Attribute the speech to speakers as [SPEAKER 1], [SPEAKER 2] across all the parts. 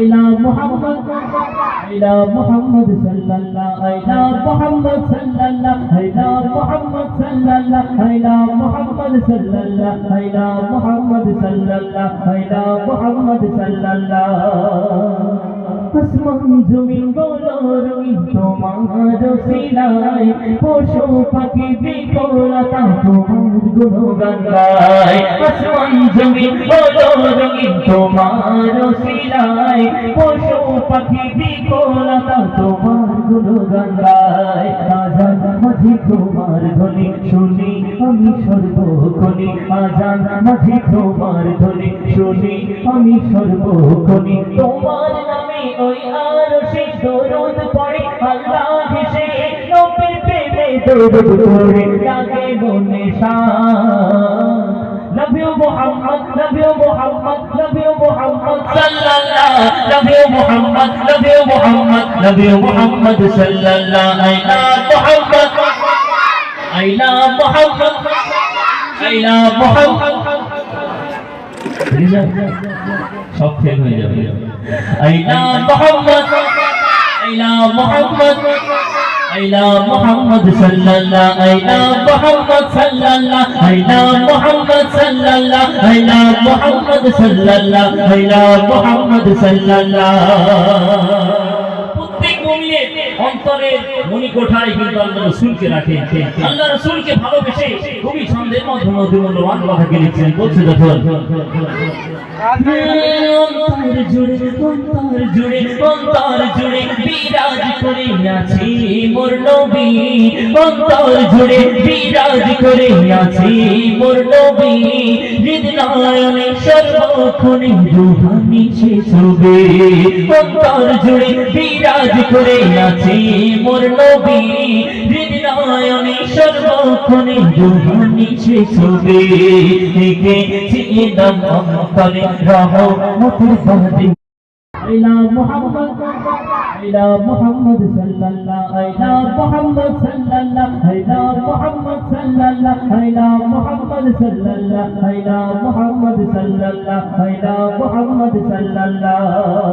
[SPEAKER 1] ইলা মুহাম্মদ ইলা মুহাম্মদ সাল্লাল্লাহু ইলা মুহাম্মদ সাল্লাল্লাহু ইলা মুহাম্মদ সাল্লাল্লাহু ইলা মুহাম্মদ সাল্লাল্লাহু ইলা মুহাম্মদ সাল্লাল্লাহু ইলা মুহাম্মদ সাল্লাল্লাহু আসমান জমিন বলো রঙিন তোমার সিলাই পশু পাখি বিকলতা তোমার গুণগান গায় আসমান জমিন বলো রঙিন তোমার সিলাই পশু পাখি বিকলতা তোমার গুণগান গায় আজান মাঝে তোমার ধ্বনি শুনি আমি সর্বক্ষণে আজান মাঝে তোমার ধ্বনি শুনি আমি সর্বক্ষণে তোমার নামে ওই আরশে দরুদ পড়ে আল্লাহ হেসে নবীর প্রেমে দরুদ পড়ে লাগে মনে শান Love you Muhammad, love you Muhammad, love you Muhammad sallallahu, love you Muhammad, love you Muhammad, love you Muhammad sallallahu, I love Muhammad, I love Muhammad, I love Muhammad. সব ফেল হয়ে যাবে I love Muhammad, I love Muhammad, I love Muhammad sallallahu, I love Muhammad sallallahu, I love Muhammad sallallahu, I love Muhammad sallallahu, I love Muhammad sallallahu. প্রত্যেক মুমিনের অন্তরের মণিকোঠায় কিন্তু আল্লাহ রাসূলকে রাখেন। আল্লাহ রাসূলকে ভালোবেসে কবি ছন্দের মাধ্যমে মূল্যবান কথাকে লিখছেন। বলছে দেখুন অন্তর জুড়ে বিরাজ করে আছি মোর নবী, অন্তর জুড়ে বিরাজ করে আছি মোর নবী, হৃদয়নে সর্বক্ষণে রূহানি সে ছবি, অন্তর জুড়ে বিরাজ করে আছি মোর নবী, হৃদয়নে সর্বক্ষণে রূহানি সে ছবি, এঁকেছি নাম অন্তরে রহমতের বাঁধে ইলা মুহাম্মদ ইলা মুহাম্মদ সাল্লাল্লাহু ইলা মুহাম্মদ সাল্লাল্লাহু ইলা মুহাম্মদ সাল্লাল্লাহু ইলা মুহাম্মদ সাল্লাল্লাহু ইলা মুহাম্মদ সাল্লাল্লাহু ইলা মুহাম্মদ সাল্লাল্লাহু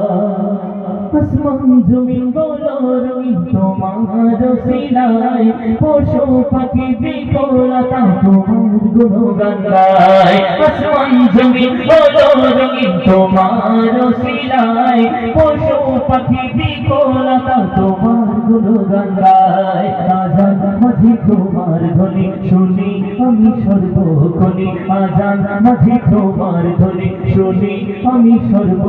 [SPEAKER 1] আসমান জমিন বলো রঙিন তোমার সিলাই পশু পাখি বিকলতা তোমার গুণগান গায় আসমান জমিন বলো রঙিন তোমার সিলাই পশু পাখি বিকলতা তোমার গুণগান গায় আজান মাঝে তোমার ধ্বনি শুনি আমি সর্বক্ষণে আজান মাঝে তোমার ধ্বনি শুনি আমি সর্ব